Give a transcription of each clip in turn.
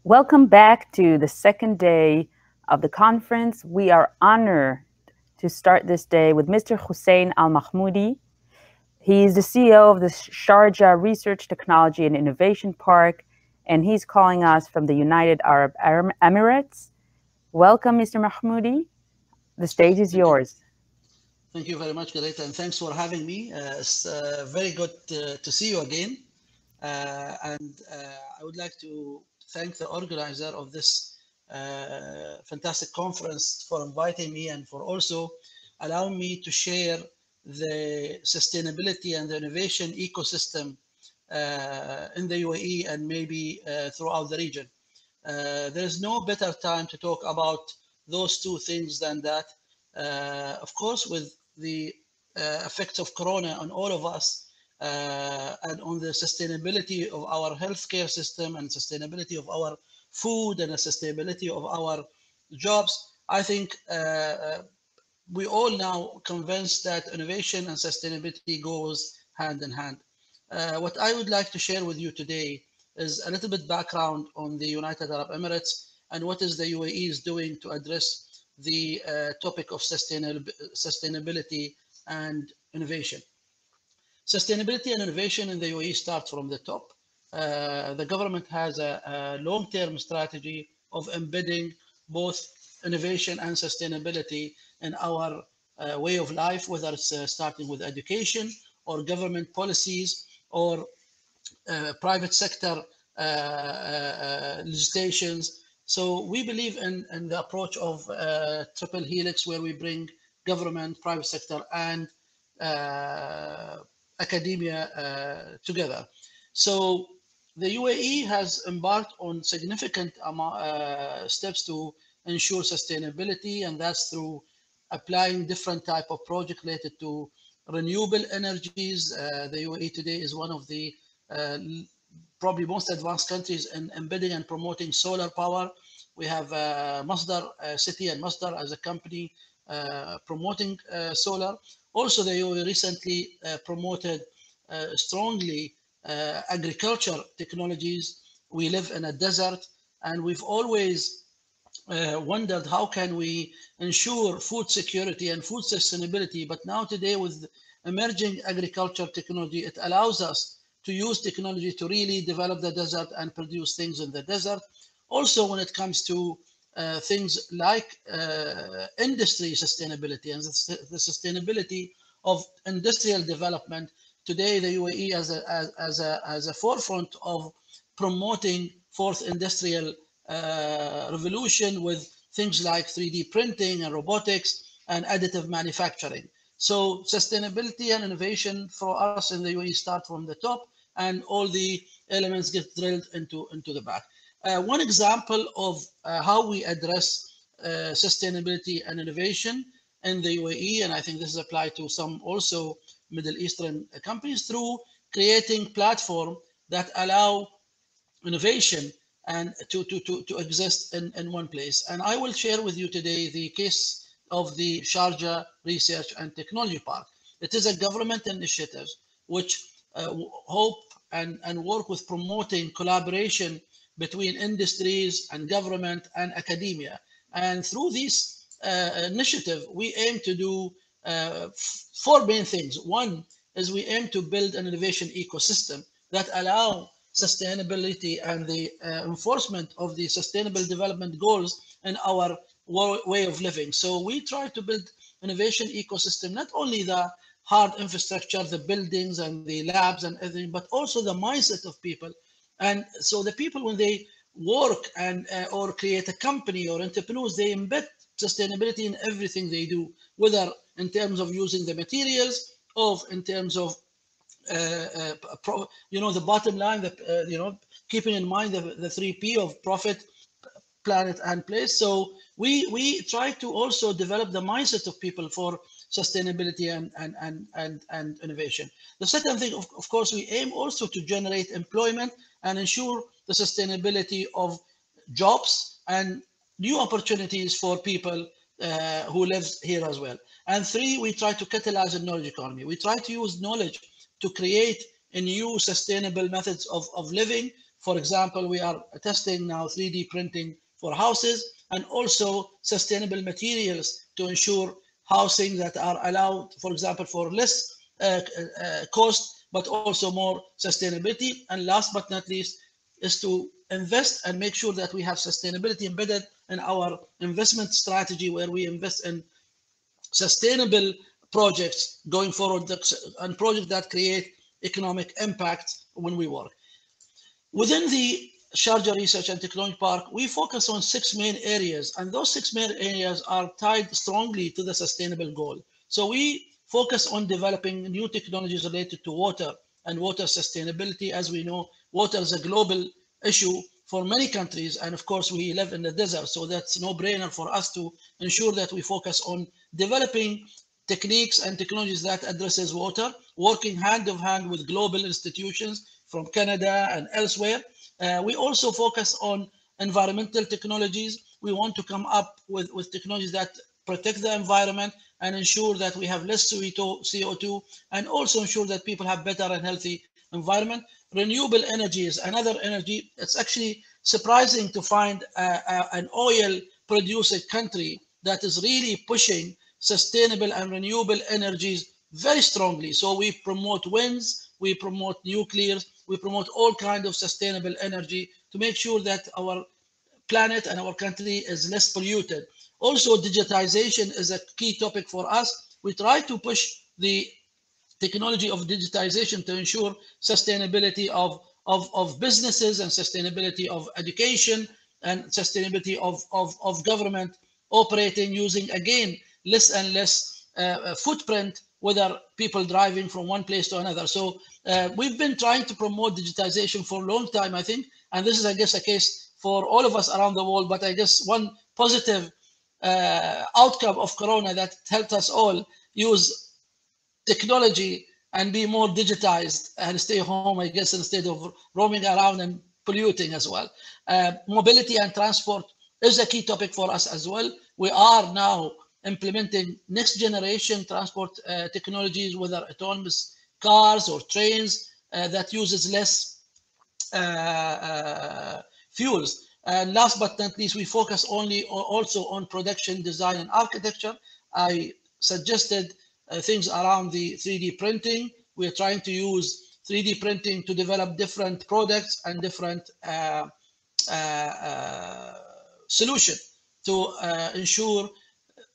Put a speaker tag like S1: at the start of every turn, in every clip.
S1: Welcome back to the second day of the conference. We are honored to start this day with Mr. Hussain Al-Mahmoudi. He is the CEO of the Sharjah Research, Technology and Innovation Park, and he's calling us from the United Arab Emirates. Welcome, Mr. Mahmoudi. The stage is yours.
S2: Thank you very much, Greta, and thanks for having me. It's very good to see you again. I would like to thank the organizer of this fantastic conference for inviting me and for also allowing me to share the sustainability and the innovation ecosystem in the UAE and maybe throughout the region. There is no better time to talk about those two things than that. Of course, with the effects of Corona on all of us, and on the sustainability of our healthcare system and sustainability of our food and the sustainability of our jobs, I think we all now convinced that innovation and sustainability goes hand in hand. What I would like to share with you today is a little bit background on the United Arab Emirates and what is the UAE is doing to address the topic of sustainability and innovation. Sustainability and innovation in the UAE starts from the top. The government has a long-term strategy of embedding both innovation and sustainability in our way of life, whether it's starting with education or government policies or private sector legislations. So we believe in the approach of triple helix, where we bring government, private sector, and academia together. So the UAE has embarked on significant steps to ensure sustainability, and that's through applying different type of projects related to renewable energies. The UAE today is one of the probably most advanced countries in embedding and promoting solar power. We have Masdar City and Masdar as a company promoting solar. Also, the UAE recently promoted strongly agriculture technologies. We live in a desert, and we've always wondered how can we ensure food security and food sustainability. But now today, with emerging agriculture technology, it allows us to use technology to really develop the desert and produce things in the desert. Also, when it comes to things like industry sustainability and the sustainability of industrial development. Today, the UAE as a forefront of promoting fourth industrial revolution with things like 3D printing and robotics and additive manufacturing. So sustainability and innovation for us in the UAE start from the top, and all the elements get drilled into the back. One example of how we address sustainability and innovation in the UAE, and I think this is applied to some also Middle Eastern companies, through creating platforms that allow innovation and to exist in one place. And I will share with you today the case of the Sharjah Research and Technology Park. It is a government initiative which hope and work with promoting collaboration between industries and government and academia. And through this initiative, we aim to do four main things. One is we aim to build an innovation ecosystem that allow sustainability and the enforcement of the sustainable development goals in our way of living. So we try to build innovation ecosystem, not only the hard infrastructure, the buildings and the labs and everything, but also the mindset of people. And so the people, when they work and or create a company or entrepreneurs, they embed sustainability in everything they do, whether in terms of using the materials, or in terms of the bottom line, keeping in mind the 3P of profit, planet, and place. So we try to also develop the mindset of people for sustainability and innovation. The second thing, of course, we aim also to generate employment and ensure the sustainability of jobs and new opportunities for people who live here as well. And three, we try to catalyze a knowledge economy. We try to use knowledge to create a new sustainable methods of living For example, we are testing now 3D printing for houses and also sustainable materials to ensure housing that are allowed, for example, for less cost, but also more sustainability. And last but not least is to invest and make sure that we have sustainability embedded in our investment strategy, where we invest in sustainable projects going forward and projects that create economic impact when we work. Within the Sharjah Research and Technology Park, we focus on 6 main areas, and those 6 main areas are tied strongly to the sustainable goal. So we focus on developing new technologies related to water and water sustainability. As we know, water is a global issue for many countries, and of course we live in the desert, so that's no-brainer for us to ensure that we focus on developing techniques and technologies that addresses water, working hand in hand with global institutions from Canada and elsewhere. We also focus on environmental technologies. We want to come up with technologies that protect the environment and ensure that we have less CO2, and also ensure that people have better and healthy environment. Renewable energy is another energy. It's actually surprising to find an oil producing country that is really pushing sustainable and renewable energies very strongly. So we promote winds, we promote nuclear, we promote all kinds of sustainable energy to make sure that our planet and our country is less polluted. Also, digitization is a key topic for us. We try to push the technology of digitization to ensure sustainability of businesses and sustainability of education and sustainability of government operating using, again, less and less footprint, whether people driving from one place to another. So we've been trying to promote digitization for a long time, I think, and this is, I guess, a case for all of us around the world. But I guess one positive outcome of Corona that helped us all use technology and be more digitized and stay home, I guess, instead of roaming around and polluting as well. Mobility and transport is a key topic for us as well. We are now implementing next generation transport technologies, whether autonomous cars or trains that uses less fuels. And last but not least, we focus also on production, design, and architecture. I suggested things around the 3D printing. We're trying to use 3D printing to develop different products and different solutions to ensure,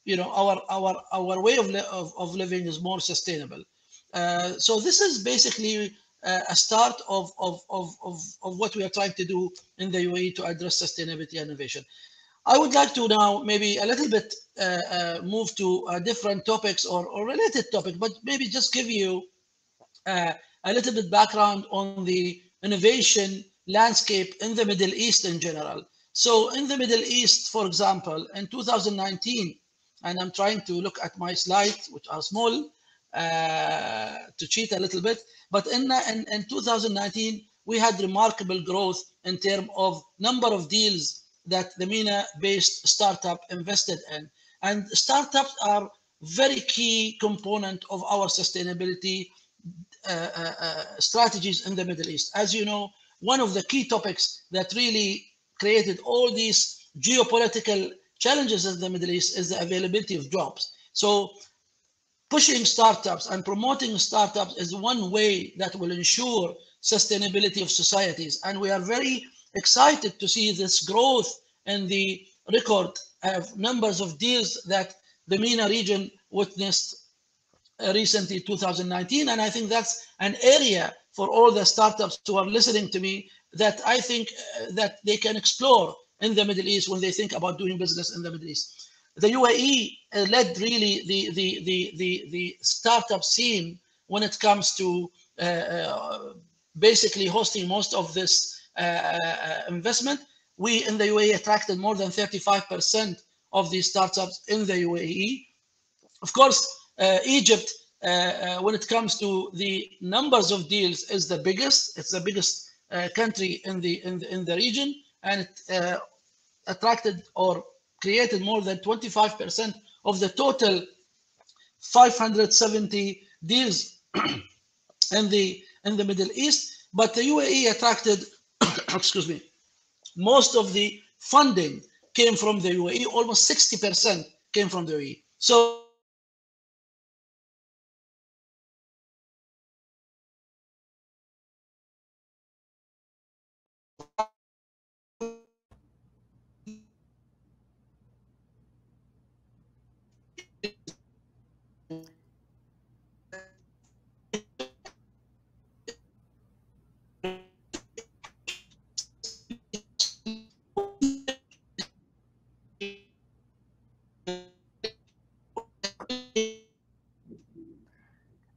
S2: you know, our way of living is more sustainable. So this is basically a start of what we are trying to do in the UAE to address sustainability and innovation. I would like to now maybe a little bit move to different topics or related topic, but maybe just give you a little bit background on the innovation landscape in the Middle East in general. So in the Middle East, for example, in 2019, and I'm trying to look at my slides, which are small, to cheat a little bit, but in 2019, we had remarkable growth in terms of number of deals that the MENA-based startup invested in. And startups are very key component of our sustainability strategies in the Middle East. As you know, one of the key topics that really created all these geopolitical challenges in the Middle East is the availability of jobs. So pushing startups and promoting startups is one way that will ensure sustainability of societies. And we are very excited to see this growth in the record of numbers of deals that the MENA region witnessed recently, 2019. And I think that's an area for all the startups who are listening to me that I think that they can explore in the Middle East when they think about doing business in the Middle East. The UAE led really the startup scene when it comes to basically hosting most of this investment. We in the UAE attracted more than 35% of these startups in the UAE. Of course, Egypt, when it comes to the numbers of deals, is the biggest. It's the biggest country in the region, and it attracted or created more than 25% of the total 570 deals in the Middle East. But the UAE attracted excuse me, most of the funding came from the UAE, almost 60% came from the UAE. So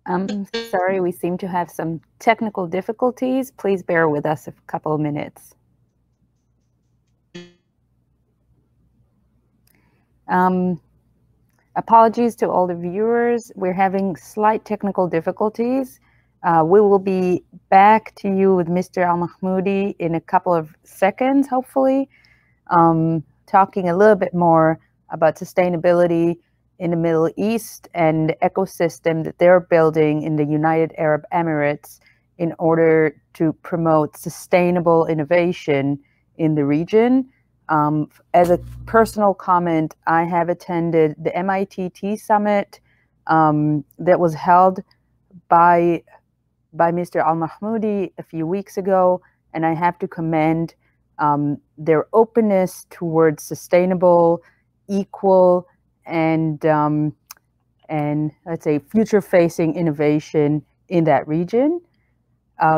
S1: I'm sorry, we seem to have some technical difficulties. Please bear with us a couple of minutes. Apologies to all the viewers. We're having slight technical difficulties. We will be back to you with Mr. Al-Mahmoudi in a couple of seconds, hopefully, talking a little bit more about sustainability in the Middle East and the ecosystem that they're building in the United Arab Emirates in order to promote sustainable innovation in the region. As a personal comment, I have attended the MITT Summit that was held by Mr. Al-Mahmoudi a few weeks ago, and I have to commend their openness towards sustainable, equal, and let's say future-facing innovation in that region.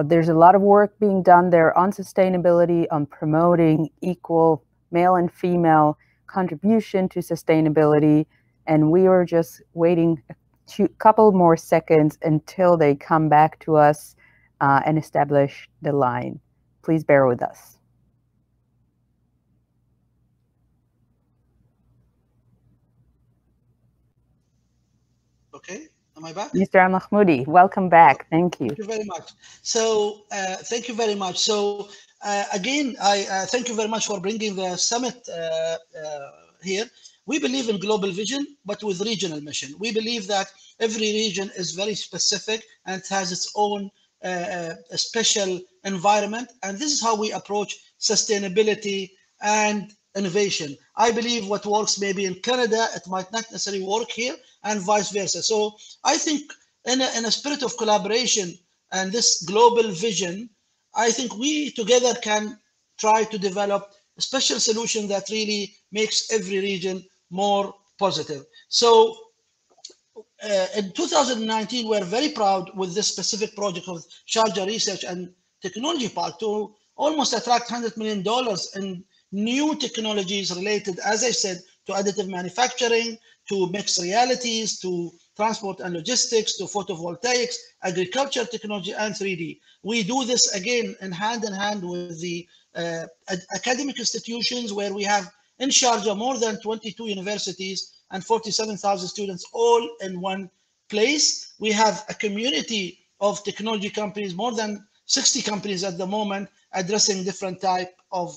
S1: There's a lot of work being done there on sustainability, on promoting equal male and female contribution to sustainability, and we are just waiting a couple more seconds until they come back to us and establish the line. Please bear with us.
S2: okay, am I back?
S1: Mr. Al-Mahmoudi, welcome back. Thank you.
S2: Thank you very much. So thank you very much. So again, I thank you very much for bringing the summit here. We believe in global vision, but with regional mission. We believe that every region is very specific and it has its own special environment. And this is how we approach sustainability and innovation. I believe what works maybe in Canada, it might not necessarily work here, and vice versa. So I think in a spirit of collaboration and this global vision, I think we together can try to develop a special solution that really makes every region more positive. So in 2019, we're very proud with this specific project of Sharjah Research and Technology Park to almost attract $100 million in new technologies related, as I said, to additive manufacturing, to mixed realities, to transport and logistics, to photovoltaics, agriculture technology, and 3D. We do this again in hand with the academic institutions, where we have in Sharjah more than 22 universities and 47,000 students all in one place. We have a community of technology companies, more than 60 companies at the moment, addressing different type of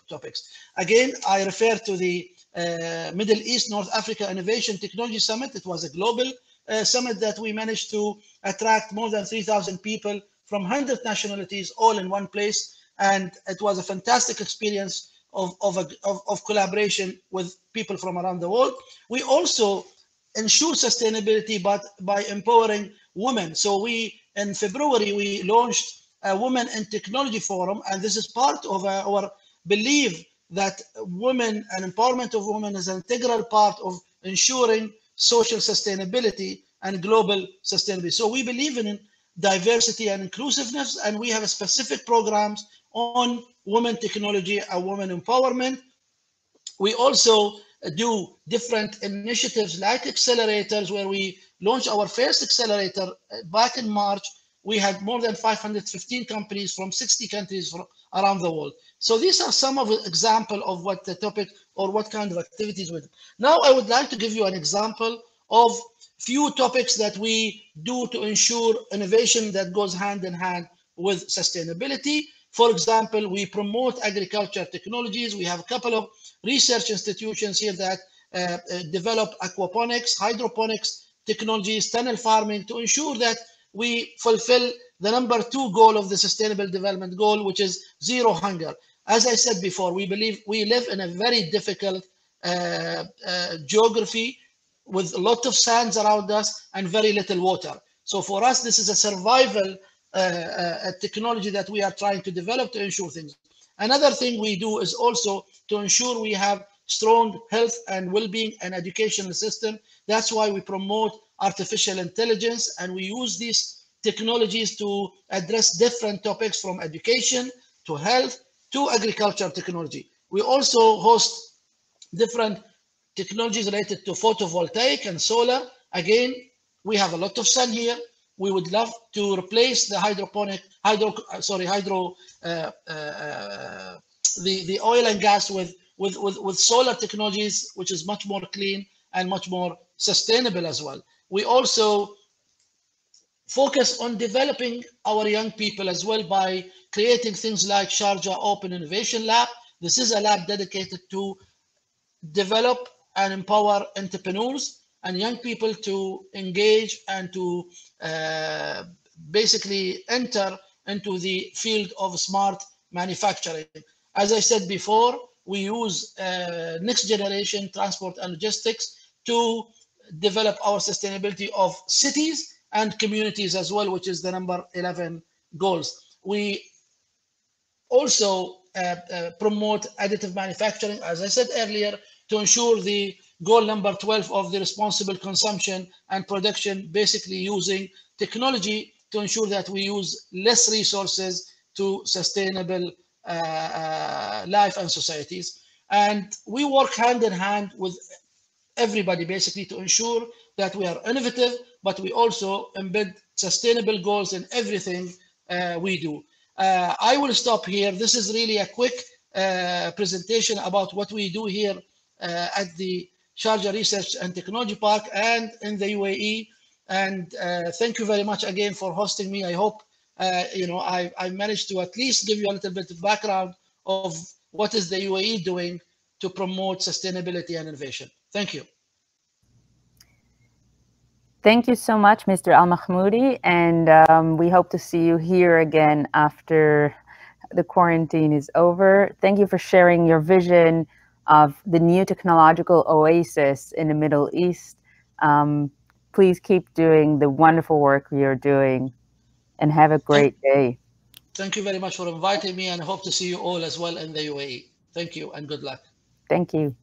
S2: topics. Again, I refer to the Middle East North Africa Innovation Technology Summit. It was a global summit that we managed to attract more than 3,000 people from 100 nationalities all in one place. And it was a fantastic experience of collaboration with people from around the world. We also ensure sustainability, but by empowering women. So in February, we launched a Women in Technology Forum, and this is part of our belief that women and empowerment of women is an integral part of ensuring social sustainability and global sustainability. So we believe in diversity and inclusiveness, and we have specific programs on women technology and women empowerment. We also do different initiatives like accelerators, where we launched our first accelerator back in March. We had more than 515 companies from 60 countries from around the world. So these are some of the examples of what the topic or what kind of activities we do. Now I would like to give you an example of few topics that we do to ensure innovation that goes hand in hand with sustainability. For example, we promote agriculture technologies. We have a couple of research institutions here that develop aquaponics, hydroponics technologies, tunnel farming, to ensure that we fulfill the number 2 goal of the Sustainable Development Goal, which is zero hunger. As I said before, we believe we live in a very difficult geography with a lot of sands around us and very little water. So for us, this is a survival technology that we are trying to develop to ensure things. Another thing we do is also to ensure we have strong health and well-being and educational system. That's why we promote artificial intelligence, and we use these technologies to address different topics from education to health to agriculture technology. We also host different technologies related to photovoltaic and solar. Again, we have a lot of sun here. We would love to replace the the oil and gas with solar technologies, which is much more clean and much more sustainable as well. We also focus on developing our young people as well by creating things like Sharjah Open Innovation Lab. This is a lab dedicated to develop and empower entrepreneurs and young people to engage and to basically enter into the field of smart manufacturing. As I said before, we use next generation transport and logistics to develop our sustainability of cities and communities as well, which is the number 11 goals. We also promote additive manufacturing, as I said earlier, to ensure the goal number 12 of the responsible consumption and production, basically using technology to ensure that we use less resources to sustainable life and societies. And we work hand in hand with everybody basically to ensure that we are innovative, but we also embed sustainable goals in everything we do. I will stop here. This is really a quick presentation about what we do here at the Sharjah Research and Technology Park and in the UAE. And thank you very much again for hosting me. I hope I managed to at least give you a little bit of background of what is the UAE doing to promote sustainability and innovation. Thank you.
S1: Thank you so much, Mr. Al-Mahmoudi, and we hope to see you here again after the quarantine is over. Thank you for sharing your vision of the new technological oasis in the Middle East. Please keep doing the wonderful work you're doing, and have a great day.
S2: Thank you very much for inviting me, and I hope to see you all as well in the UAE. Thank you and good luck.
S1: Thank you.